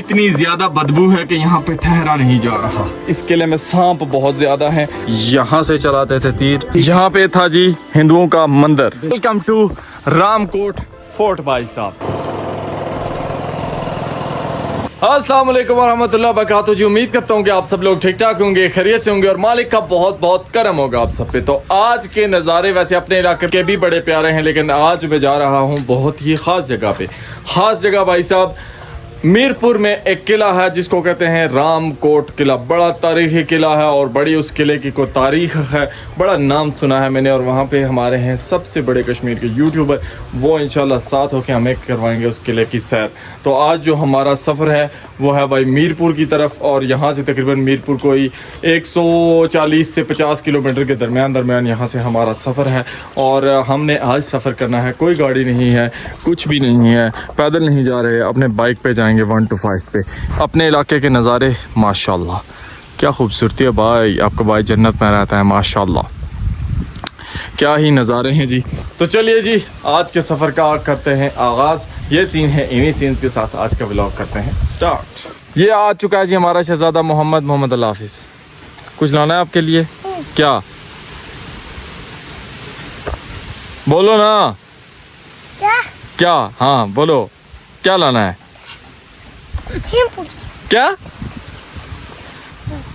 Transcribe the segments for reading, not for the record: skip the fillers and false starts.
इतनी ज्यादा बदबू है कि यहाँ पे ठहरा नहीं जा रहा। इस किले में सांप बहुत ज्यादा हैं। यहाँ से चलाते थे तीर। यहाँ पे था जी हिंदुओं का मंदिर। वेलकम टू रामकोट फोर्ट भाई साहब। अस्सलाम वालेकुम वरहमतुल्लाहि वबरकातुहू जी। उम्मीद करता हूँ कि आप सब लोग ठीक ठाक होंगे, खैरियत से होंगे और मालिक का बहुत बहुत करम होगा आप सब पे। तो आज के नज़ारे वैसे अपने इलाके के भी बड़े प्यारे हैं, लेकिन आज मैं जा रहा हूँ बहुत ही ख़ास जगह पे। ख़ास जगह भाई साहब, मीरपुर में एक किला है जिसको कहते हैं रामकोट किला। बड़ा तारीखी किला है और बड़ी उस किले की कोई तारीख है, बड़ा नाम सुना है मैंने। और वहाँ पे हमारे हैं सबसे बड़े कश्मीर के यूट्यूबर, वो इंशाल्लाह साथ होकर हमें करवाएंगे उस किले की सैर। तो आज जो हमारा सफ़र है वो है भाई मीरपुर की तरफ, और यहाँ से तकरीबन मीरपुर कोई 140 से 50 किलोमीटर के दरमियान यहाँ से हमारा सफ़र है। और हमने आज सफ़र करना है, कोई गाड़ी नहीं है, कुछ भी नहीं है, पैदल नहीं जा रहे, अपने बाइक पे जाएंगे 1 to 5 पे। अपने इलाके के नज़ारे माशाल्लाह क्या खूबसूरती है भाई, आपका भाई जन्नत में रहता है माशाल्लाह, क्या ही नज़ारे हैं जी। तो चलिए जी आज के सफ़र का करते हैं आगाज़। ये सीन है, इन्हीं सीन्स के साथ आज का व्लॉग करते हैं स्टार्ट। ये आ चुका है जी हमारा शहजादा मोहम्मद अल हाफिज़। कुछ लाना है आपके लिए? क्या बोलो ना, क्या? हाँ बोलो, क्या लाना है? क्या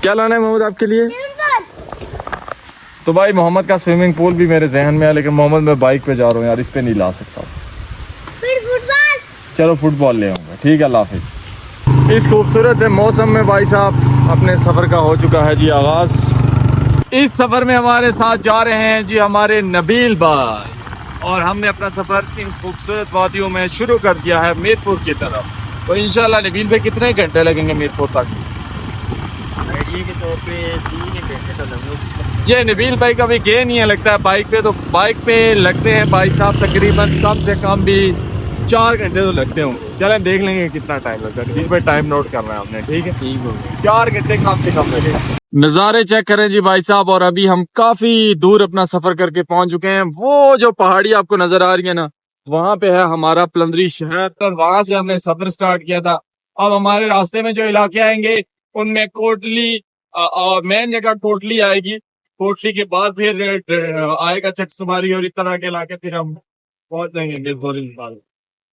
क्या लाना है मोहम्मद आपके लिए? तो भाई मोहम्मद का स्विमिंग पूल भी मेरे जहन में है, लेकिन मोहम्मद मैं बाइक पे जा रहा हूँ यार, इस पे नहीं ला सकता। फिर फुटबॉल? चलो फुटबॉल ले आऊँगा, ठीक है, अल्लाह हाफिज़। इस खूबसूरत से मौसम में भाई साहब अपने सफ़र का हो चुका है जी आगाज़। इस सफ़र में हमारे साथ जा रहे हैं जी हमारे नबील भाई, और हमने अपना सफ़र इन खूबसूरत वादियों में शुरू कर दिया है मीरपुर की तरफ। तो इंशाल्लाह नबील भाई कितने घंटे लगेंगे मीरपुर तक? आइडिया के तौर पे 3 घंटे तो लगेंगे। ये नबील भाई का भी गेन नहीं है लगता है बाइक पे, तो बाइक पे लगते हैं भाई साहब तकरीबन कम से कम भी 4 घंटे तो लगते होंगे। चलें देख लेंगे कितना टाइम लगता है। नबील भाई टाइम नोट करना है आपने, ठीक है? ठीक हो गया, 4 घंटे कम से कम लगेगा। नज़ारे चेक करें जी भाई साहब, और अभी हम काफी दूर अपना सफर करके पहुंच चुके हैं। वो जो पहाड़ी आपको नजर आ रही है ना, वहाँ पे है हमारा पलंदरी शहर, तो वहां से हमने सफर स्टार्ट किया था। अब हमारे रास्ते में जो इलाके आएंगे उनमें कोटली, मेन जगह कोटली आएगी, कोटली के बाद फिर आएगा चकसवारी और इस तरह के इलाके, फिर हम पहुंच जाएंगे।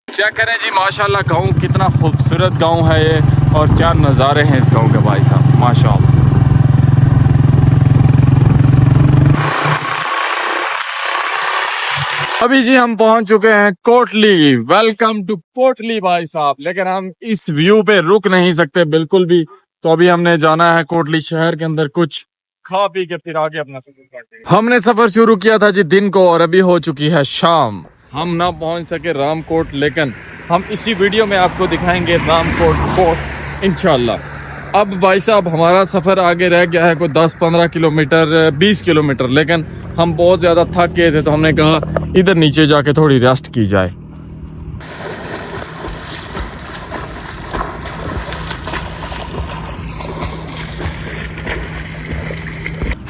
चेक करें जी माशाल्लाह गांव कितना खूबसूरत गांव है ये, और क्या नज़ारे हैं इस गांव के भाई साहब माशाल्लाह। अभी जी हम पहुंच चुके हैं कोटली। वेलकम टू कोटली भाई साहब। लेकिन हम इस व्यू पे रुक नहीं सकते बिल्कुल भी, तो अभी हमने जाना है कोटली शहर के अंदर, कुछ खा पी के फिर आगे अपना सफर करते हैं। हमने सफर शुरू किया था जी दिन को, और अभी हो चुकी है शाम। हम ना पहुंच सके रामकोट, लेकिन हम इसी वीडियो में आपको दिखाएंगे रामकोट फोर्ट इंशाल्लाह। अब भाई साहब हमारा सफ़र आगे रह गया है कोई 10-15 किलोमीटर, 20 किलोमीटर, लेकिन हम बहुत ज़्यादा थक गए थे, तो हमने कहा इधर नीचे जाके थोड़ी रेस्ट की जाए।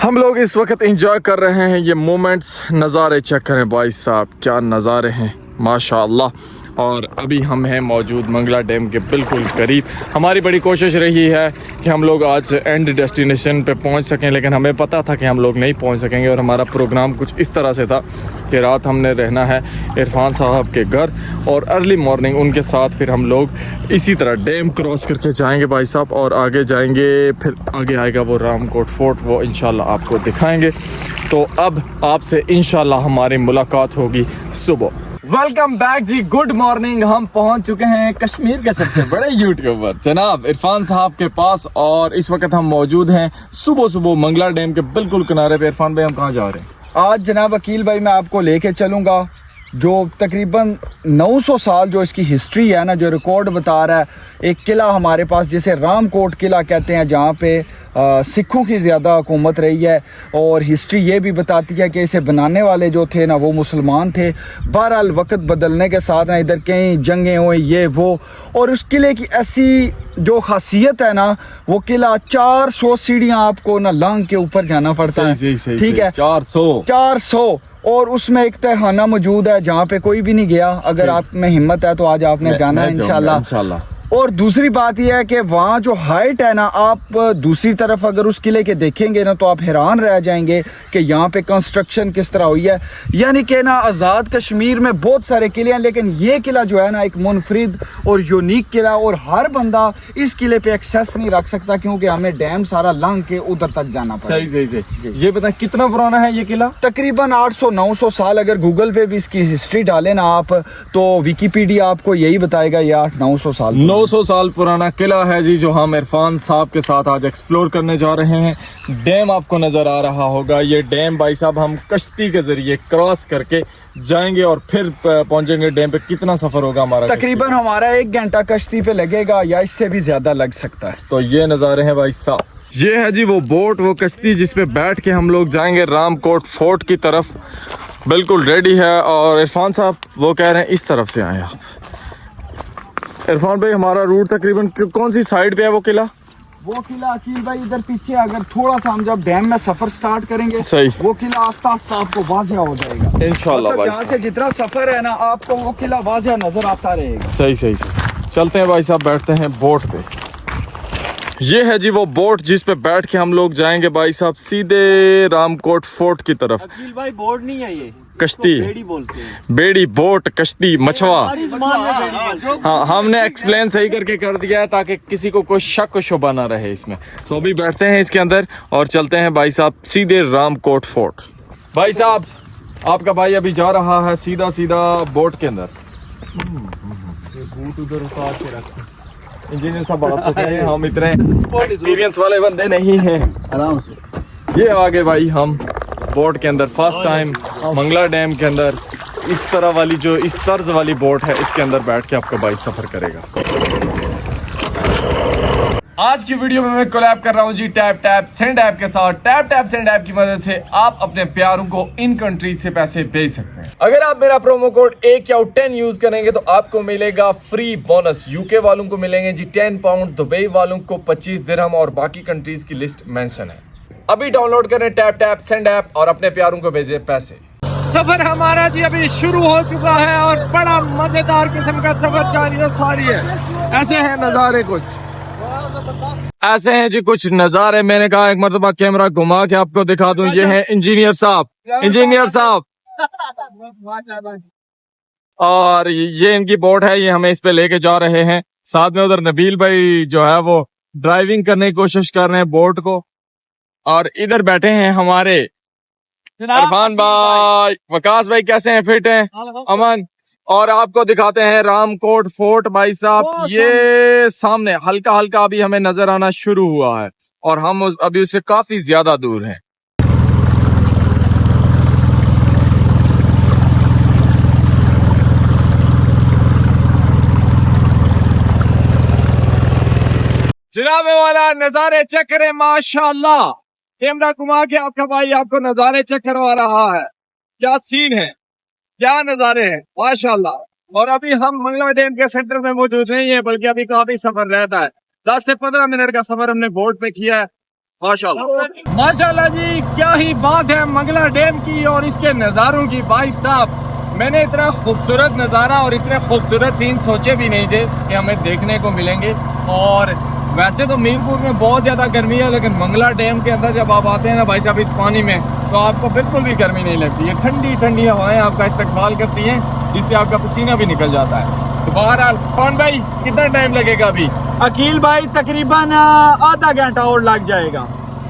हम लोग इस वक्त एंजॉय कर रहे हैं ये मोमेंट्स। नज़ारे चेक करें भाई साहब, क्या नज़ारे हैं माशाअल्लाह। और अभी हम हैं मौजूद मंगला डैम के बिल्कुल करीब। हमारी बड़ी कोशिश रही है कि हम लोग आज एंड डेस्टिनेशन पे पहुंच सकें, लेकिन हमें पता था कि हम लोग नहीं पहुंच सकेंगे। और हमारा प्रोग्राम कुछ इस तरह से था कि रात हमने रहना है इरफान साहब के घर, और अर्ली मॉर्निंग उनके साथ फिर हम लोग इसी तरह डैम क्रॉस करके जाएंगे भाई साहब, और आगे जाएंगे। फिर आगे आएगा वो रामकोट फोर्ट, वो इंशाल्लाह आपको दिखाएंगे। तो अब आपसे इंशाल्लाह हमारी मुलाकात होगी सुबह। वेलकम बैक जी, गुड मॉर्निंग। हम पहुंच चुके हैं कश्मीर के सबसे बड़े यूट्यूबर जनाब इरफान साहब के पास, और इस वक्त हम मौजूद हैं सुबह मंगला डैम के बिल्कुल किनारे पे। इरफान भाई हम कहाँ जा रहे हैं आज? जनाब अकील भाई मैं आपको लेके चलूँगा जो तकरीबन 900 साल जो इसकी हिस्ट्री है ना, जो रिकॉर्ड बता रहा है। एक किला हमारे पास जिसे रामकोट किला कहते हैं, जहाँ पे सिखों की ज़्यादा हुकूमत रही है, और हिस्ट्री ये भी बताती है कि इसे बनाने वाले जो थे ना वो मुसलमान थे। बहरहाल वक्त बदलने के साथ ना इधर कई जंगें हुई, ये वो, और उस किले की ऐसी जो खासियत है ना, वो किला 400 सीढ़ियाँ आपको ना लांग के ऊपर जाना पड़ता है, ठीक है? 400 और उसमें एक तहखाना मौजूद है जहाँ पे कोई भी नहीं गया। अगर आप में हिम्मत है तो आज आपने जाना है इंशाल्लाह। और दूसरी बात यह है कि वहाँ जो हाइट है ना, आप दूसरी तरफ अगर उस किले के देखेंगे ना तो आप हैरान रह जाएंगे कि यहाँ पे कंस्ट्रक्शन किस तरह हुई है। यानी कि ना आज़ाद कश्मीर में बहुत सारे किले हैं, लेकिन ये किला जो है ना एक मुनफरिद और यूनिक किला, और हर बंदा इस किले पे एक्सेस नहीं रख सकता क्योंकि हमें डैम सारा लंघ के उधर तक जाना पड़ेगा। सही। ये बता कितना पुराना है ये किला? तकरीबन 800-900 साल। अगर गूगल पे भी इसकी हिस्ट्री डालें ना आप तो विकीपीडिया आपको यही बताएगा ये 800-900 साल 900 साल पुराना किला है जी, जो हम इरफान साहब के साथ आज एक्सप्लोर करने जा रहे हैं। डैम आपको नजर आ रहा होगा, ये डैम भाई साहब हम कश्ती के जरिए क्रॉस करके जाएंगे और फिर पहुंचेंगे डैम पे। कितना सफर होगा हमारा? तकरीबन हमारा 1 घंटा कश्ती पे लगेगा या इससे भी ज्यादा लग सकता है। तो ये नज़ारे हैं भाई साहब। ये है जी वो बोट, वो कश्ती जिसपे बैठ के हम लोग जाएंगे रामकोट फोर्ट की तरफ। बिल्कुल रेडी है। और इरफान साहब वो कह रहे हैं इस तरफ से आए आप। इरफान भाई हमारा रूट तकरीबन कौन सी साइड पे है वो किला? वो किला अकील भाई इधर पीछे, अगर थोड़ा सा हम जब डैम में सफर स्टार्ट करेंगे सही, वो किला आस्ता आस्ता आपको वाज़िया हो जाएगा इंशाल्लाह भाई। यहाँ से जितना सफर है ना आपको वो किला वाज़िया नजर आता रहेगा। सही। चलते हैं भाई साहब, बैठते हैं बोट पे। ये है जी वो बोट जिस पे बैठ के हम लोग जाएंगे भाई साहब सीधे रामकोट फोर्ट की तरफ। अकील भाई बोर्ड नहीं है, ये कश्ती, बेड़ी बोलते हैं। बेड़ी, बोट, कश्ती, मछवा। हमारी ज़ुबान में बेड़ी बोलते हैं। हाँ, हमने एक्सप्लेन सही करके कर दिया है ताकि किसी को कोई शक शुबा ना रहे इसमें। तो अभी बैठते हैं इसके अंदर और चलते हैं भाई साहब सीधे रामकोट फोर्ट। भाई साहब आपका भाई अभी जा रहा है सीधा बोट के अंदर। उधर उतार के रखते इंजीनियर साहब, बात तो करें, हम इतने एक्सपीरियंस वाले बंदे नहीं हैं। आराम से ये आगे भाई हम बोट के अंदर फर्स्ट टाइम मंगला डैम के अंदर इस तरह वाली जो इस तर्ज वाली बोट है इसके अंदर बैठ के आपका भाई सफर करेगा। आज की वीडियो में मैं कोलैब कर रहा हूँ जी टैप सेंड ऐप के साथ। टैप सेंड ऐप की मदद से आप अपने प्यारों को इन कंट्रीज से पैसे भेज सकते हैं। अगर आप मेरा प्रोमो कोड AKU10 यूज करेंगे तो आपको मिलेगा फ्री बोनस। यूके वालों को मिलेंगे जी 10 पाउंड, दुबई वालों को 25 दिरहम और बाकी कंट्रीज की लिस्ट मेंशन है। अभी डाउनलोड करें टैप सेंड ऐप और अपने प्यारों को भेजें पैसे। सफर हमारा जी अभी शुरू हो चुका है और बड़ा मजेदार किस्म का सफर जारी है। ऐसे है नजारे, कुछ ऐसे हैं जी कुछ नजारे। मैंने कहा एक मरतबा कैमरा घुमा के आपको दिखा दूं। ये है इंजीनियर साहब और ये इनकी बोट है, ये हमें इस पे लेके जा रहे हैं। साथ में उधर नबील भाई जो है वो ड्राइविंग करने की कोशिश कर रहे हैं बोट को। और इधर बैठे हैं हमारे इरफान भाई, वकास भाई, कैसे हैं? फिट हैं? अमन। और आपको दिखाते हैं रामकोट फोर्ट भाई साहब। ये सामने हल्का हल्का अभी हमें नजर आना शुरू हुआ है और हम अभी उससे काफी ज्यादा दूर हैं। जनाब वाला नजारे चेक करें, माशाल्लाह। कैमरा घुमा के आपका भाई आपको नजारे चेक करवा रहा है। क्या सीन है, क्या नजारे हैं, माशाल्लाह। और अभी हम मंगला डैम के सेंटर में मौजूद नहीं है, बल्कि अभी काफी सफर रहता है। 10 से 15 मिनट का सफर हमने बोट पे किया है। माशाल्लाह जी, क्या ही बात है मंगला डैम की और इसके नजारों की। भाई साहब मैंने इतना खूबसूरत नजारा और इतने खूबसूरत सीन सोचे भी नहीं थे कि हमें देखने को मिलेंगे। और वैसे तो मीरपुर में बहुत ज्यादा गर्मी है, लेकिन मंगला डैम के अंदर जब आप आते हैं ना भाई साहब इस पानी में, तो आपको बिल्कुल भी गर्मी नहीं लगती है। ठंडी ठंडी हवाएं आपका इस्तेमाल करती हैं, जिससे आपका पसीना भी निकल जाता है। तो बहरहाल कौन भाई कितना टाइम लगेगा अभी? अकील भाई तकरीबन आधा घंटा और लग जाएगा।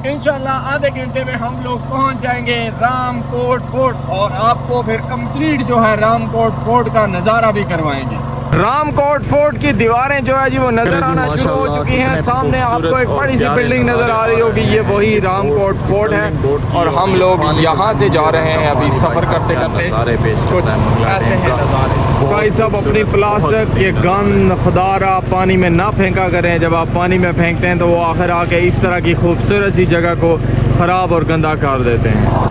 इंशाल्लाह आधे घंटे में हम लोग पहुंच जाएंगे रामकोट फोर्ट और आपको फिर कंप्लीट जो है रामकोट फोर्ट का नजारा भी करवाएंगे। रामकोट फोर्ट की दीवारें जो है जी वो नजर आना शुरू हो चुकी हैं। सामने आपको एक बड़ी सी बिल्डिंग नजर आ रही होगी, ये वही रामकोट फोर्ट है और हम लोग यहाँ से जा रहे हैं अभी सफर करते करते। कुछ ऐसे हैं नजारे। भाई साहब अपनी प्लास्टिक के गंद खुदारा पानी में ना फेंका करें। जब आप पानी में फेंकते हैं तो वो आखिर आके इस तरह की खूबसूरत सी जगह को खराब और गंदा कर देते हैं।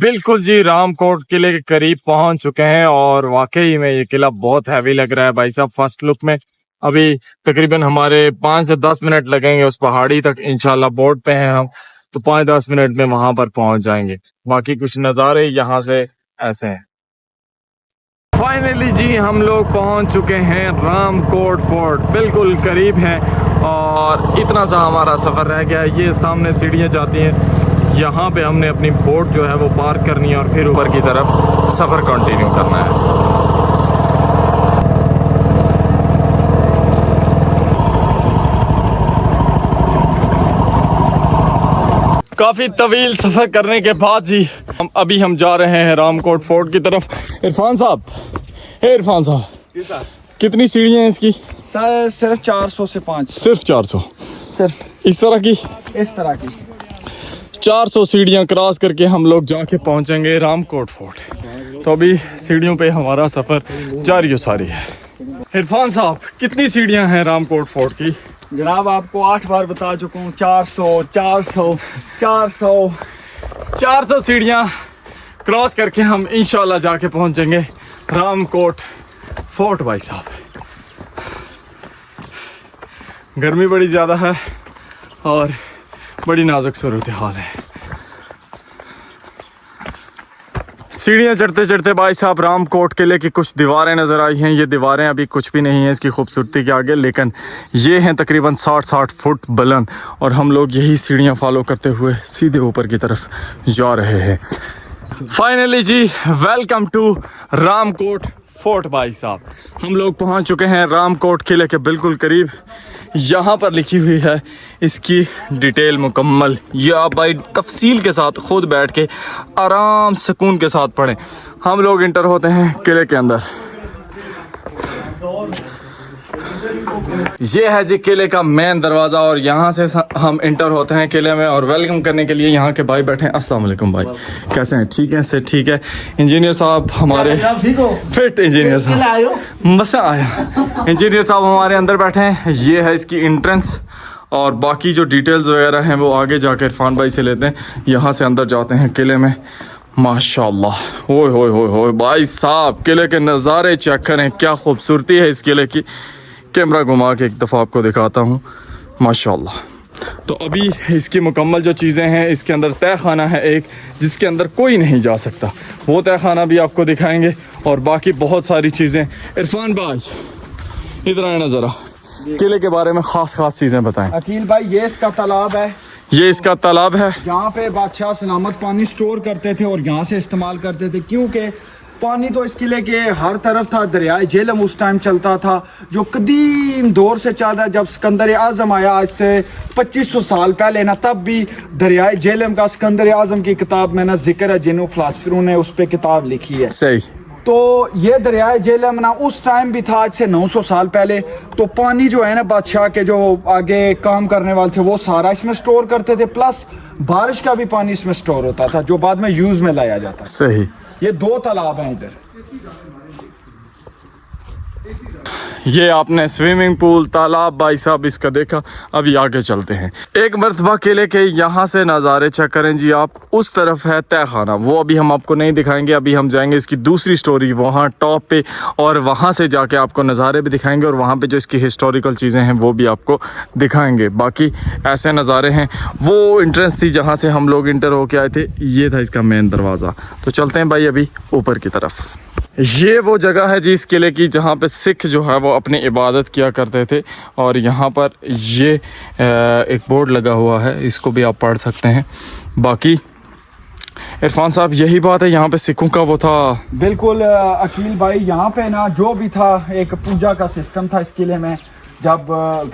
बिल्कुल जी, रामकोट किले के करीब पहुंच चुके हैं और वाकई में ये किला बहुत हैवी लग रहा है भाई साहब। फर्स्ट लुक में अभी तकरीबन हमारे 5 से 10 मिनट लगेंगे उस पहाड़ी तक। इंशाल्लाह बोर्ड पे हैं हम, तो 5-10 मिनट में वहां पर पहुंच जाएंगे। बाकी कुछ नज़ारे यहाँ से ऐसे हैं। फाइनली जी हम लोग पहुंच चुके हैं रामकोट फोर्ट, बिल्कुल करीब हैं और इतना सा हमारा सफ़र रह गया है। ये सामने सीढ़ियाँ जाती हैं, यहाँ पे हमने अपनी बोट जो है वो पार्क करनी है और फिर ऊपर की तरफ सफ़र कंटिन्यू करना है। काफ़ी तवील सफ़र करने के बाद जी हम जा रहे हैं रामकोट फोर्ट की तरफ। इरफान साहब, कितनी सीढ़ियाँ हैं इसकी? सिर्फ 400 से 500। सिर्फ 400? सिर्फ इस तरह की 400 सीढ़ियाँ क्रॉस करके हम लोग जाके पहुंचेंगे रामकोट फोर्ट। तो अभी सीढ़ियों पे हमारा सफ़र जारी सारी है। इरफान साहब, कितनी सीढ़ियाँ हैं रामकोट फोर्ट की? जनाब आपको 8 बार बता चुका हूँ, 400 सीढ़ियाँ क्रॉस करके हम इंशाल्लाह जाके पहुंचेंगे रामकोट फोर्ट। भाई साहब गर्मी बड़ी ज़्यादा है और बड़ी नाजुक सूरत हाल है। सीढ़ियाँ चढ़ते चढ़ते भाई साहब रामकोट किले की कुछ दीवारें नज़र आई हैं। ये दीवारें अभी कुछ भी नहीं हैं इसकी खूबसूरती के आगे, लेकिन ये हैं तकरीबन 60-60 फुट बुलंद और हम लोग यही सीढ़ियाँ फॉलो करते हुए सीधे ऊपर की तरफ जा रहे हैं। फाइनली जी वेलकम टू रामकोट फोर्ट। भाई साहब हम लोग पहुँच चुके हैं रामकोट किले के बिल्कुल करीब। यहाँ पर लिखी हुई है इसकी डिटेल मुकम्मल, ये आप भाई तफसील के साथ खुद बैठ के आराम सुकून के साथ पढ़ें। हम लोग इंटर होते हैं किले के अंदर। ये है जी किले का मेन दरवाज़ा और यहाँ से हम इंटर होते हैं किले में। और वेलकम करने के लिए यहाँ के भाई बैठे हैं। अस्सलाम वालेकुम भाई, कैसे हैं? ठीक है, से ठीक है। इंजीनियर साहब हमारे फिट इंजीनियर साहब मसा आया। इंजीनियर साहब हमारे अंदर बैठे हैं। ये है इसकी एंट्रेंस और बाकी जो डिटेल्स वगैरह हैं वो आगे जाकर इरफान भाई से लेते हैं। यहाँ से अंदर जाते हैं किले में। माशाल्लाह, ओए भाई साहब किले के नज़ारे चेक करें, क्या खूबसूरती है इस किले की। कैमरा घुमा के एक दफ़ा आपको दिखाता हूँ। माशाल्लाह। तो अभी इसकी मुकम्मल जो चीज़ें हैं, इसके अंदर तय खाना है एक, जिसके अंदर कोई नहीं जा सकता, वो तय खाना भी आपको दिखाएंगे और बाकी बहुत सारी चीज़ें। इरफान भाई इधर आए ना ज़रा, किले के बारे में ख़ास चीज़ें बताएं। अकील भाई ये इसका तालाब है, ये इसका तालाब है। यहाँ पे बादशाह सलामत पानी स्टोर करते थे और यहाँ से इस्तेमाल करते थे, क्योंकि पानी तो इस किले के हर तरफ था। दरियाए झेलम उस टाइम चलता था, जो कदीम दौर से चल रहा है। जब सिकंदर आज़म आया आज से 2500 साल पहले ना, तब भी दरियाए झेलम का सिकंदर आज़म की किताब में ना जिक्र है, जिन्हों फिलासफरों ने उस पर किताब लिखी है। सही। तो ये दरियाए झेलम ना उस टाइम भी था, आज से 900 साल पहले। तो पानी जो है ना, बादशाह के जो आगे काम करने वाले थे वो सारा इसमें स्टोर करते थे, प्लस बारिश का भी पानी इसमें स्टोर होता था जो बाद में यूज़ में लाया जाता। सही। ये 2 तालाब हैं इधर। ये आपने स्विमिंग पूल, तालाब भाई साहब इसका देखा। अभी आगे चलते हैं। एक मरतबा किले के यहाँ से नज़ारे चेक करें जी आप। उस तरफ है तय खाना, वो अभी हम आपको नहीं दिखाएंगे। अभी हम जाएंगे इसकी दूसरी स्टोरी वहाँ टॉप पे और वहाँ से जाके आपको नज़ारे भी दिखाएंगे और वहाँ पे जो इसकी हिस्टोरिकल चीज़ें हैं वो भी आपको दिखाएंगे। बाकी ऐसे नज़ारे हैं। वो एंट्रेंस थी जहाँ से हम लोग इंटर होके आए थे, ये था इसका मेन दरवाज़ा। तो चलते हैं भाई अभी ऊपर की तरफ। ये वो जगह है जी इस किले की जहाँ पे सिख जो है वो अपनी इबादत किया करते थे और यहाँ पर ये एक बोर्ड लगा हुआ है, इसको भी आप पढ़ सकते हैं। बाकी इरफान साहब यही बात है, यहाँ पे सिखों का वो था। बिल्कुल अकील भाई, यहाँ पे ना जो भी था एक पूजा का सिस्टम था इस किले में। जब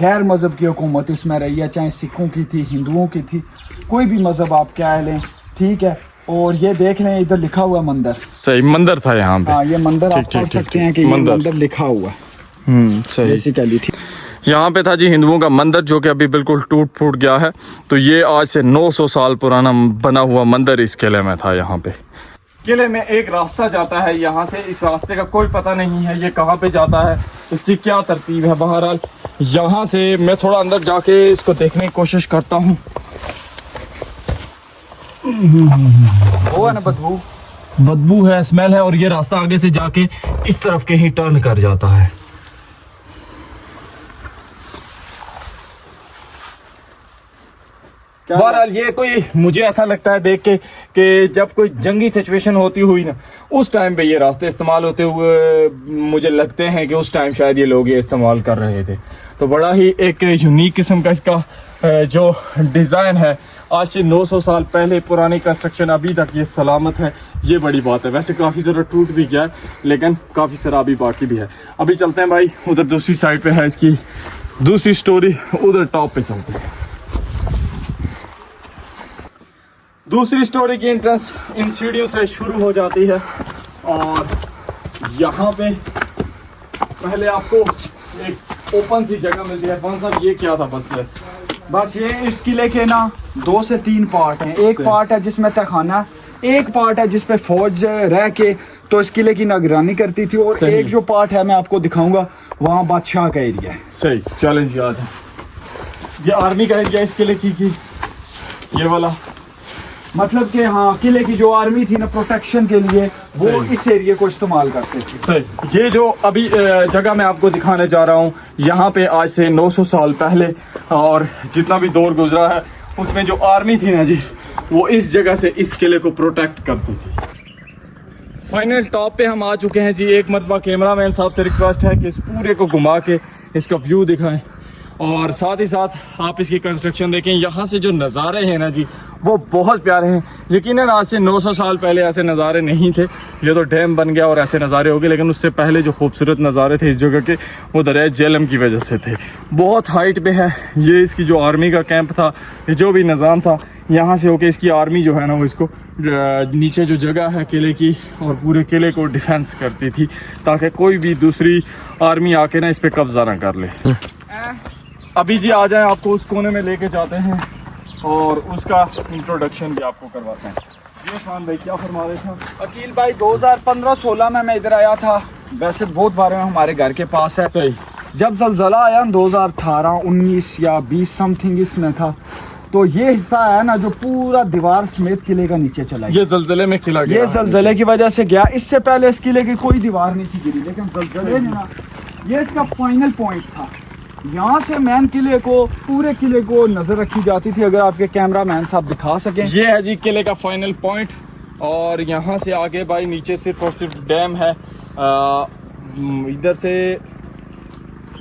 गैर मज़हब की हुकूमत इसमें रही है, चाहे सिखों की थी, हिंदुओं की थी, कोई भी मज़हब आप क्या लें, ठीक है। और ये देख रहे हैं इधर लिखा हुआ मंदिर। सही, मंदिर था यहाँ पे। हाँ, ये मंदिर आप पढ़ सकते हैं कि ये मंदिर लिखा हुआ है। सही। बेसिकली ठीक। यहाँ पे था जी हिंदुओं का मंदिर, जो कि अभी बिल्कुल टूट फूट गया है। तो ये आज से 900 साल पुराना बना हुआ मंदिर इस किले में था। यहाँ पे किले में एक रास्ता जाता है यहाँ से। इस रास्ते का कोई पता नहीं है ये कहाँ पे जाता है, इसकी क्या तरतीब है। बहरहाल यहाँ से मैं थोड़ा अंदर जाके इसको देखने की कोशिश करता हूँ। वो है ना बदबू। बदबू है, स्मेल है, और ये रास्ता आगे से जाके इस तरफ कहीं टर्न कर जाता है। बहरहाल ये कोई, मुझे ऐसा लगता है देख के कि जब कोई जंगी सिचुएशन होती हुई ना, उस टाइम पे ये रास्ते इस्तेमाल होते हुए मुझे लगते हैं कि उस टाइम शायद ये लोग ये इस्तेमाल कर रहे थे। तो बड़ा ही एक यूनिक किस्म का इसका जो डिज़ाइन है, आज से 900 साल पहले पुरानी कंस्ट्रक्शन अभी तक ये सलामत है, ये बड़ी बात है। वैसे काफ़ी ज़रा टूट भी गया है, लेकिन काफ़ी सारा अभी बाकी भी है। अभी चलते हैं भाई, उधर दूसरी साइड पे है इसकी दूसरी स्टोरी, उधर टॉप पे चलते हैं। दूसरी स्टोरी की एंट्रेंस इन सीढ़ियों से शुरू हो जाती है, और यहाँ पे पहले आपको एक ओपन सी जगह मिलती है। कौन सा ये क्या था? बस ये इस किले के ना 2 से 3 पार्ट हैं। एक पार्ट है जिसमें तहखाना, एक पार्ट है जिसपे फौज रह के तो इस किले की निगरानी करती थी, और एक जो पार्ट है मैं आपको दिखाऊंगा, वहाँ बादशाह का एरिया है। सही, चैलेंज याद है। ये आर्मी का एरिया इस किले की ये वाला, मतलब कि हाँ, किले की जो आर्मी थी ना प्रोटेक्शन के लिए, वो इस एरिया को इस्तेमाल करते थे। सही। ये जो अभी जगह मैं आपको दिखाने जा रहा हूँ, यहाँ पे आज से 900 साल पहले और जितना भी दौर गुजरा है, उसमें जो आर्मी थी ना जी, वो इस जगह से इस किले को प्रोटेक्ट करती थी। फाइनल टॉप पे हम आ चुके हैं जी। एक मरतबा कैमरामैन साहब से रिक्वेस्ट है कि इस पूरे को घुमा के इसका व्यू दिखाएं, और साथ ही साथ आप इसकी कंस्ट्रक्शन देखें। यहाँ से जो नज़ारे हैं ना जी, वो बहुत प्यारे हैं। यकीनन आज से 900 साल पहले ऐसे नज़ारे नहीं थे। ये तो डैम बन गया और ऐसे नज़ारे हो गए, लेकिन उससे पहले जो खूबसूरत नज़ारे थे इस जगह के, वो दरिया झेलम की वजह से थे। बहुत हाइट पे है। ये इसकी जो आर्मी का कैंप था, ये जो भी निज़ाम था, यहाँ से होके इसकी आर्मी जो है ना, वो इसको नीचे जो जगह है किले की, और पूरे किले को डिफेंस करती थी, ताकि कोई भी दूसरी आर्मी आके ना इस पर कब्जा ना कर ले। अभी जी आ जाए, आपको उस कोने में लेके जाते हैं और उसका इंट्रोडक्शन भी आपको करवाते हैं। जी उस्मान भाई, क्या फरमा रहे थे? अकील भाई, 2015-16 में मैं इधर आया था। वैसे बहुत बार हमारे घर के पास है। सही। जब जलजला आया 2018, 19 या 20 समथिंग इसमें था, तो ये हिस्सा है ना जो पूरा दीवार समेत किले का नीचे चला गया। ये जलजले में किला गया। ये जलजले की वजह से गया। इससे पहले इस किले की कोई दीवार नहीं थी गिरी, लेकिन जलजले ने ना, ये इसका फाइनल पॉइंट था। यहाँ से मैन किले को, पूरे किले को नजर रखी जाती थी। अगर आपके कैमरा मैन साहब दिखा सकें, ये है जी किले का फाइनल पॉइंट। और यहाँ से आगे भाई नीचे सिर्फ और सिर्फ डैम है। इधर से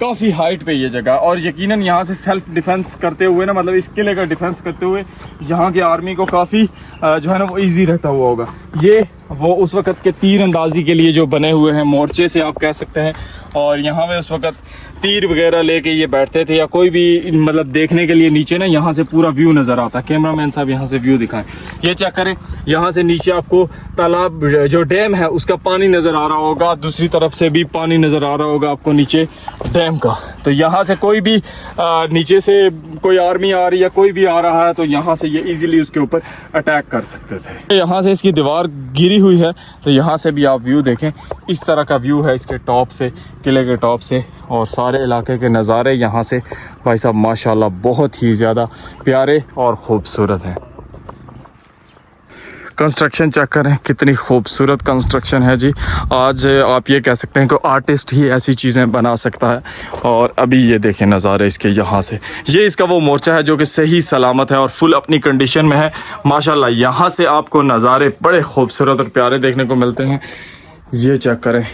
काफ़ी हाइट पे ये जगह, और यकीनन यहाँ से सेल्फ डिफेंस करते हुए ना, मतलब इस किले का डिफेंस करते हुए यहाँ के आर्मी को काफ़ी जो है ना वो इजी रहता हुआ होगा। ये वो उस वक़्त के तीर अंदाजी के लिए जो बने हुए हैं मोर्चे से आप कह सकते हैं, और यहाँ पे उस वक़्त तीर वगैरह लेके ये बैठते थे, या कोई भी मतलब देखने के लिए नीचे ना यहाँ से पूरा व्यू नज़र आता है। कैमरामैन साहब यहाँ से व्यू दिखाएं, ये चेक करें। यहाँ से नीचे आपको तालाब जो डैम है उसका पानी नज़र आ रहा होगा, दूसरी तरफ से भी पानी नज़र आ रहा होगा आपको नीचे डैम का। तो यहाँ से कोई भी नीचे से कोई आर्मी आ रही है, कोई भी आ रहा है, तो यहाँ से ये ईजिली उसके ऊपर अटैक कर सकते थे। यहाँ से इसकी दीवार गिरी हुई है, तो यहाँ से भी आप व्यू देखें। इस तरह का व्यू है इसके टॉप से, किले के टॉप से, और सारे इलाके के नज़ारे यहाँ से भाई साहब माशाल्लाह बहुत ही ज़्यादा प्यारे और ख़ूबसूरत हैं। कंस्ट्रक्शन चेक करें, कितनी खूबसूरत कंस्ट्रक्शन है जी। आज आप ये कह सकते हैं कि आर्टिस्ट ही ऐसी चीज़ें बना सकता है। और अभी ये देखें नज़ारे इसके, यहाँ से ये इसका वो मोर्चा है जो कि सही सलामत है और फुल अपनी कंडीशन में है माशाल्लाह। यहाँ से आपको नज़ारे बड़े खूबसूरत और प्यारे देखने को मिलते हैं। ये चेक करें,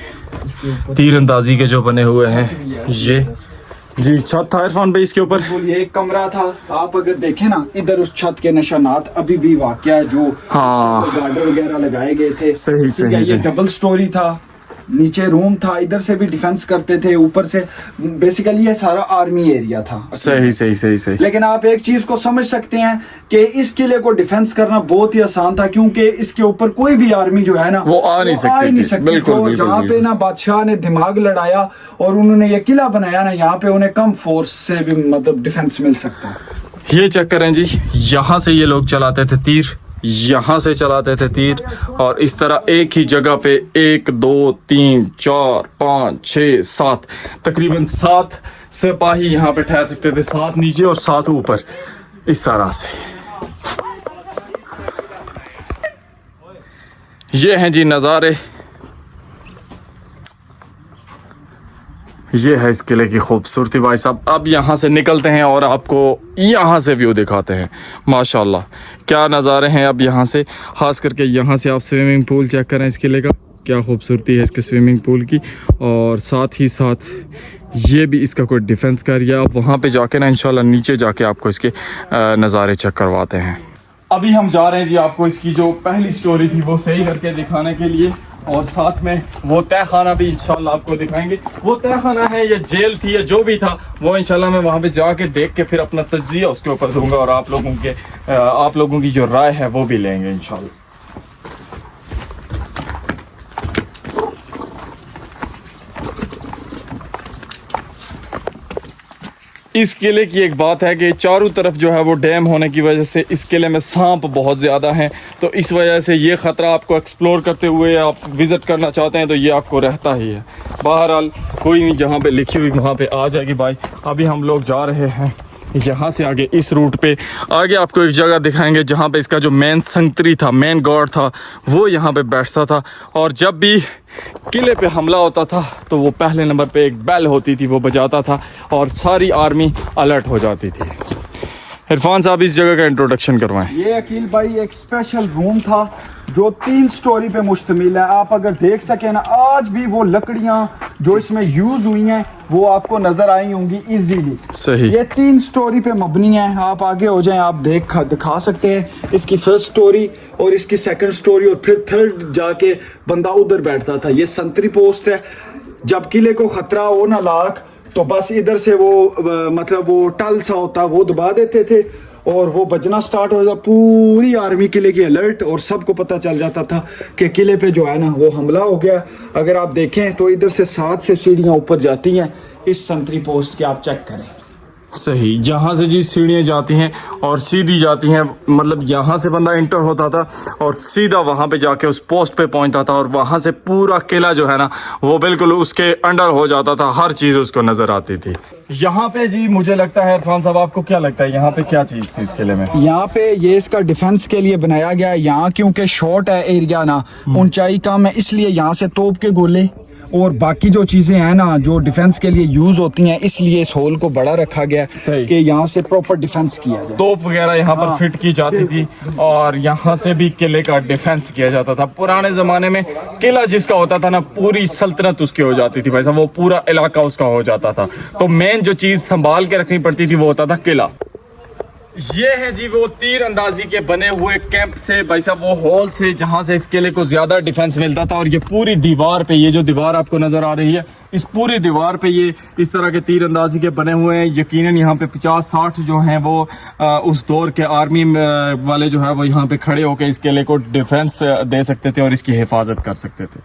तीर अंदाजी के जो बने हुए हैं ये जी। छत था इरफान भाई इसके ऊपर, ये एक कमरा था। आप अगर देखें ना, इधर उस छत के निशानात अभी भी वाक़या है, जो गार्डर वगैरह लगाए गए थे। सही सही। ये डबल स्टोरी था, नीचे रूम था, इधर से भी डिफेंस करते थे, ऊपर से बेसिकली ये सारा आर्मी एरिया था। सही सही सही सही। लेकिन आप एक चीज को समझ सकते हैं कि इस किले को डिफेंस करना बहुत ही आसान था, क्योंकि इसके ऊपर कोई भी आर्मी जो है ना वो आ नहीं सकती। बिल्कुल। जहाँ पे ना बादशाह ने दिमाग लड़ाया और उन्होंने ये किला बनाया ना, यहाँ पे उन्हें कम फोर्स से भी मतलब डिफेंस मिल सकता है। ये चेक करें जी, यहाँ से ये लोग चलाते थे तीर, यहाँ से चलाते थे तीर, और इस तरह एक ही जगह पे 1 2 3 4 5 6 7 तकरीबन 7 सिपाही यहाँ पे ठहर सकते थे, 7 नीचे और 7 ऊपर, इस तरह से। ये हैं जी नज़ारे, ये है इस किले की खूबसूरती भाई साहब। अब यहाँ से निकलते हैं और आपको यहाँ से व्यू दिखाते हैं। माशाल्लाह क्या नज़ारे हैं अब यहाँ से, ख़ास करके यहाँ से आप स्विमिंग पूल चेक करें इस किले का, क्या खूबसूरती है इसके स्विमिंग पूल की। और साथ ही साथ ये भी इसका कोई डिफेंस का एरिया। आप वहाँ पे जाके ना इंशाल्लाह नीचे जाके आपको इसके नज़ारे चेक करवाते हैं। अभी हम जा रहे हैं जी आपको इसकी जो पहली स्टोरी थी वो सही करके दिखाने के लिए, और साथ में वो तह खाना भी इंशाल्लाह आपको दिखाएंगे। वो तह खाना है या जेल थी या जो भी था वो इंशाल्लाह मैं वहाँ पे जाके देख के फिर अपना तज्जिया उसके ऊपर दूंगा और आप लोगों की जो राय है वो भी लेंगे इंशाल्लाह। इस किले की एक बात है कि चारों तरफ जो है वो डैम होने की वजह से इस किले में सांप बहुत ज़्यादा हैं, तो इस वजह से ये ख़तरा आपको एक्सप्लोर करते हुए आप विज़िट करना चाहते हैं तो ये आपको रहता ही है। बहरहाल कोई नहीं, जहाँ पे लिखी हुई वहाँ पे आ जाएगी भाई। अभी हम लोग जा रहे हैं यहाँ से आगे इस रूट पे। आगे आपको एक जगह दिखाएंगे जहाँ पे इसका जो मेन संतरी था, मेन गॉड था, वो यहाँ पे बैठता था। और जब भी किले पे हमला होता था तो वो पहले नंबर पे एक बेल होती थी वो बजाता था और सारी आर्मी अलर्ट हो जाती थी। इरफान साहब इस जगह का इंट्रोडक्शन करवाएं। ये अकील भाई एक स्पेशल रूम था जो 3 स्टोरी पे मुश्तमिल है। आप अगर देख सकें ना, आज भी वो लकड़ियाँ जो इसमें यूज़ हुई हैं वो आपको नज़र आई होंगी इजीली। सही, ये 3 स्टोरी पे मबनी है। आप आगे हो जाएं, आप दिखा सकते हैं इसकी फर्स्ट स्टोरी और इसकी सेकंड स्टोरी, और फिर थर्ड जाके बंदा उधर बैठता था। ये संतरी पोस्ट है। जब किले को ख़तरा हो ना लाख तो बस इधर से वो मतलब वो टल सा होता वो दबा देते थे और वो बजना स्टार्ट हो जाता। पूरी आर्मी किले की अलर्ट और सबको पता चल जाता था कि किले पे जो है ना वो हमला हो गया। अगर आप देखें तो इधर से 7 से सीढ़ियाँ ऊपर जाती हैं इस संतरी पोस्ट के, आप चेक करें। सही, यहाँ से जी सीढ़ियाँ जाती हैं और सीधी जाती हैं, मतलब यहाँ से बंदा इंटर होता था और सीधा वहाँ पे जाके उस पोस्ट पे पहुँचता था और वहाँ से पूरा किला जो है ना वो बिल्कुल उसके अंडर हो जाता था, हर चीज़ उसको नज़र आती थी। यहाँ पे जी मुझे लगता है इरफान साहब आपको क्या लगता है यहाँ पे क्या चीज़ थी इस किले में? यहाँ पे ये इसका डिफेंस के लिए बनाया गया है। यहाँ क्योंकि शॉर्ट है एरिया ना, ऊंचाई कम है, इसलिए यहाँ से तोप के गोले और बाकी जो चीज़ें हैं ना जो डिफेंस के लिए यूज़ होती हैं, इसलिए इस होल को बड़ा रखा गया कि यहाँ से प्रॉपर डिफेंस किया जाए। तोप वगैरह यहाँ पर फिट की जाती थी और यहाँ से भी किले का डिफेंस किया जाता था। पुराने ज़माने में किला जिसका होता था ना पूरी सल्तनत उसकी हो जाती थी भाई साहब, वो पूरा इलाका उसका हो जाता था। तो मेन जो चीज़ संभाल के रखनी पड़ती थी वो होता था किला। ये है जी वो तीर अंदाजी के बने हुए कैंप से भाई साहब, वो हॉल से जहाँ से इस किले को ज़्यादा डिफेंस मिलता था। और ये पूरी दीवार पे, ये जो दीवार आपको नज़र आ रही है, इस पूरी दीवार पे ये इस तरह के तीर अंदाजी के बने हुए हैं। यकीनन यहाँ पे 50-60 जो हैं वो उस दौर के आर्मी वाले जो है वो यहाँ पे खड़े होकर इस किले को डिफेंस दे सकते थे और इसकी हिफाजत कर सकते थे।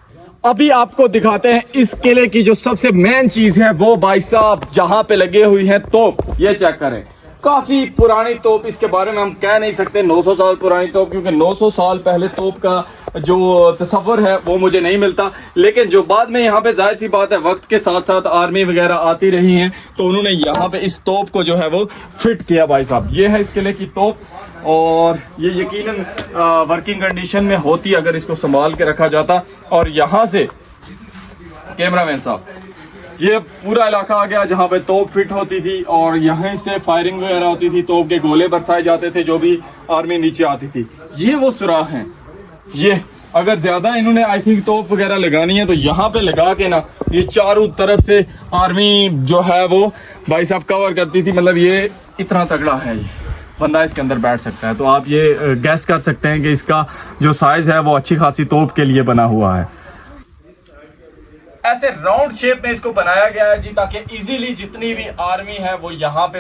अभी आपको दिखाते हैं इस किले की जो सबसे मेन चीज़ है वो भाई साहब जहाँ पे लगे हुई है तोप। ये चेक करें, काफ़ी पुरानी तोप, इसके बारे में हम कह नहीं सकते 900 साल पुरानी तोप, क्योंकि 900 साल पहले तोप का जो तस्वर है वो मुझे नहीं मिलता। लेकिन जो बाद में यहाँ पे जाहिर सी बात है वक्त के साथ साथ आर्मी वगैरह आती रही हैं तो उन्होंने यहाँ पे इस तोप को जो है वो फिट किया भाई साहब। ये है इस किले की तोप और ये यकीनन वर्किंग कंडीशन में होती अगर इसको संभाल के रखा जाता। और यहाँ से कैमरामैन साहब, ये पूरा इलाका आ गया जहाँ पे तोप फिट होती थी और यहाँ से फायरिंग वगैरह होती थी, तोप के गोले बरसाए जाते थे जो भी आर्मी नीचे आती थी। ये वो सुराख हैं। ये अगर ज़्यादा इन्होंने आई थिंक तोप वगैरह लगानी है तो यहाँ पे लगा के ना ये चारों तरफ से आर्मी जो है वो भाई साहब कवर करती थी। मतलब ये इतना तगड़ा है, ये बंदा इसके अंदर बैठ सकता है। तो आप ये गैस कर सकते हैं कि इसका जो साइज़ है वो अच्छी खासी तोप के लिए बना हुआ है। ऐसे राउंड शेप में इसको बनाया गया है जी ताकि इजीली जितनी भी आर्मी है वो यहाँ पे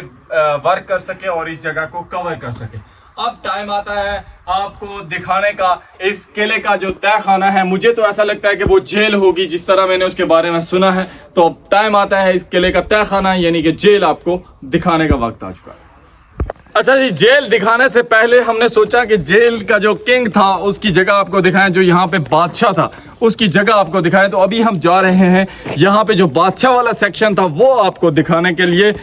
वर्क कर सके और इस जगह को कवर कर सके। अब टाइम आता है आपको दिखाने का इस किले का जो तह खाना है। मुझे तो ऐसा लगता है कि वो जेल होगी जिस तरह मैंने उसके बारे में सुना है। तो अब टाइम आता है इस किले का तह खाना यानी कि जेल आपको दिखाने का वक्त आ चुका है। अच्छा जी, जेल दिखाने से पहले हमने सोचा कि जेल का जो किंग था उसकी जगह आपको दिखाएं, जो यहाँ पे बादशाह था उसकी जगह आपको दिखाएं। तो अभी हम जा रहे हैं यहाँ पे जो बादशाह वाला सेक्शन था वो आपको दिखाने के लिए।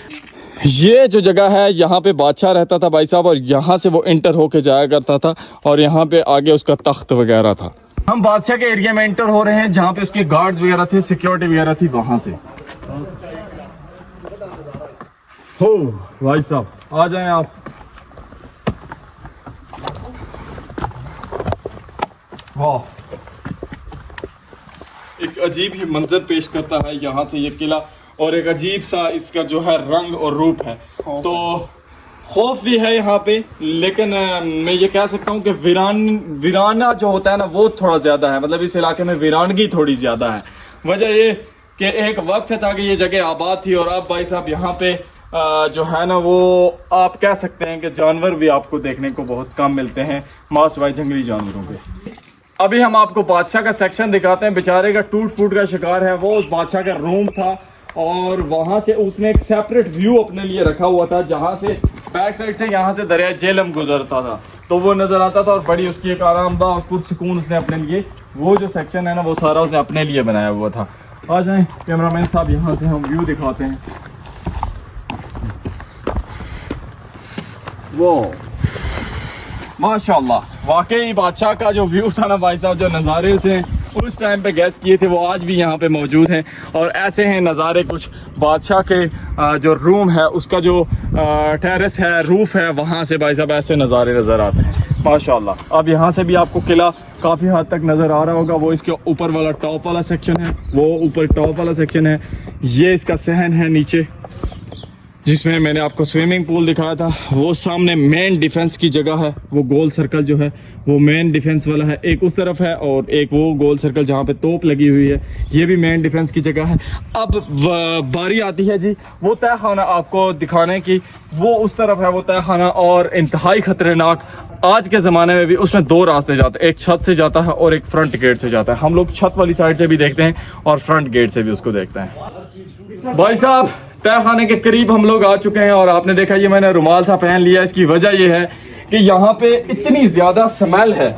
ये जो जगह है यहाँ पे बादशाह रहता था भाई साहब और यहाँ से वो इंटर होके जाया करता था और यहाँ पे आगे उसका तख्त वगैरह था। हम बादशाह के एरिया में एंटर हो रहे हैं जहाँ पे उसके गार्ड्स वगैरह थे, सिक्योरिटी वगैरह थी, वहां से। हो भाई साहब आ जाएं आप। वाह, एक अजीब ही मंजर पेश करता है यहाँ से ये किला, और एक अजीब सा इसका जो है रंग और रूप है। तो खौफ भी है यहाँ पे, लेकिन मैं ये कह सकता हूँ कि वीराना जो होता है ना वो थोड़ा ज़्यादा है। मतलब इस इलाके में वीरानगी थोड़ी ज़्यादा है। वजह ये कि एक वक्त था कि ये जगह आबाद थी, और अब भाई साहब यहाँ पे जो है ना वो आप कह सकते हैं कि जानवर भी आपको देखने को बहुत कम मिलते हैं, मांसवाई जंगली जानवरों के। अभी हम आपको बादशाह का सेक्शन दिखाते हैं। बेचारे का टूट फूट का शिकार है वो। उस बादशाह का रूम था, और वहाँ से उसने एक सेपरेट व्यू अपने लिए रखा हुआ था, जहाँ से बैक साइड से यहाँ से दरिया झेलम गुजरता था, तो वो नज़र आता था। और बड़ी उसकी एक आरामदा और पुरसुकून उसने अपने लिए वो जो सेक्शन है ना वो सारा उसने अपने लिए बनाया हुआ था। आ जाएं कैमरामैन साहब, यहाँ से हम व्यू दिखाते हैं। वो माशाल्लाह, वाकई बादशाह का जो व्यू था ना भाई साहब, जो नज़ारे उसे उस टाइम पे गैस किए थे वो आज भी यहाँ पे मौजूद हैं। और ऐसे हैं नज़ारे कुछ बादशाह के जो रूम है उसका जो टेरेस है, रूफ है, वहाँ से भाई साहब ऐसे नज़ारे नज़र आते हैं माशाल्लाह। अब यहाँ से भी आपको किला काफ़ी हद तक नज़र आ रहा होगा। वो इसके ऊपर वाला टॉप वाला सेक्शन है, वो ऊपर टॉप वाला सेक्शन है। ये इसका सहन है नीचे, जिसमें मैंने आपको स्विमिंग पूल दिखाया था। वो सामने मेन डिफेंस की जगह है, वो गोल सर्कल जो है वो मेन डिफेंस वाला है, एक उस तरफ है और एक वो गोल सर्कल जहाँ पे तोप लगी हुई है, ये भी मेन डिफेंस की जगह है। अब बारी आती है जी वो तय खाना आपको दिखाने की। वो उस तरफ है वो तय खाना, और इंतहाई ख़तरनाक आज के ज़माने में भी उसमें दो रास्ते जाते हैं, एक छत से जाता है और एक फ्रंट गेट से जाता है। हम लोग छत वाली साइड से भी देखते हैं और फ्रंट गेट से भी उसको देखते हैं। भाई साहब तय खाने के करीब हम लोग आ चुके हैं, और आपने देखा ये मैंने रुमाल सा पहन लिया। इसकी वजह ये है कि यहाँ पे इतनी ज़्यादा स्मेल है।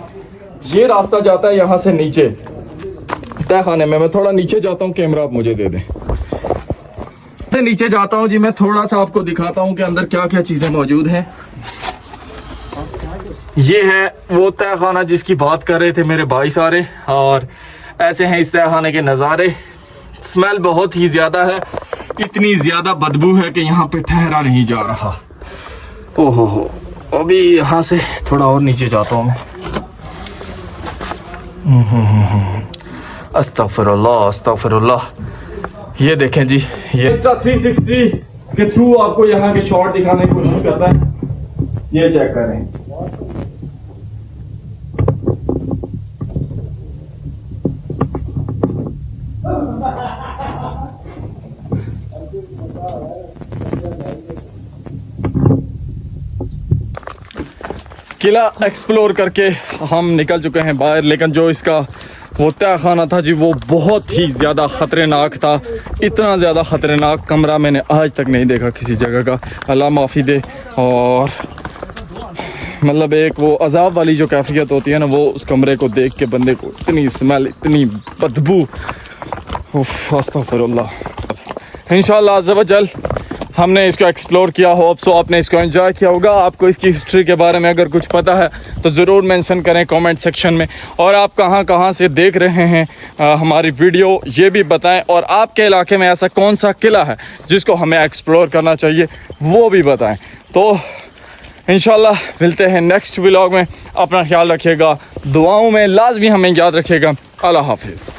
ये रास्ता जाता है यहाँ से नीचे तय खाने में। मैं थोड़ा नीचे जाता हूँ, कैमरा आप मुझे दे दें। से नीचे जाता हूँ जी, मैं थोड़ा सा आपको दिखाता हूँ कि अंदर क्या क्या चीज़ें मौजूद हैं। ये है वो तय खाना जिसकी बात कर रहे थे मेरे भाई सारे, और ऐसे हैं इस तय खाने के नज़ारे। स्मेल बहुत ही ज़्यादा है, इतनी ज़्यादा बदबू है कि यहाँ पे ठहरा नहीं जा रहा। ओहो हो, अभी यहाँ से थोड़ा और नीचे जाता हूँ मैं। अस्तगफिरुल्लाह अस्तगफिरुल्लाह। ये देखें जी, ये 360 के थ्रू आपको यहाँ के शॉट दिखाने की कोशिश करता है। ये चेक करें, किला एक्सप्लोर करके हम निकल चुके हैं बाहर। लेकिन जो इसका वो तय खाना था जी वो बहुत ही ज़्यादा ख़तरनाक था। इतना ज़्यादा ख़तरनाक कमरा मैंने आज तक नहीं देखा किसी जगह का, अल्लाह माफ़ी दे। और मतलब एक वो अजाब वाली जो कैफियत होती है ना, वो उस कमरे को देख के बंदे को इतनी स्मेल, इतनी बदबू, अस्तग़फिरुल्लाह। इंशाअल्लाह अज़्ज़ व जल हमने इसको एक्सप्लोर किया, होप सो आपने इसको एंजॉय किया होगा। आपको इसकी हिस्ट्री के बारे में अगर कुछ पता है तो ज़रूर मेंशन करें कमेंट सेक्शन में, और आप कहाँ कहाँ से देख रहे हैं हमारी वीडियो ये भी बताएं, और आपके इलाके में ऐसा कौन सा किला है जिसको हमें एक्सप्लोर करना चाहिए वो भी बताएं। तो इंशाल्लाह मिलते हैं नेक्स्ट व्लॉग में। अपना ख्याल रखिएगा, दुआओं में लाजमी हमें याद रखिएगा। अल्लाह हाफिज़।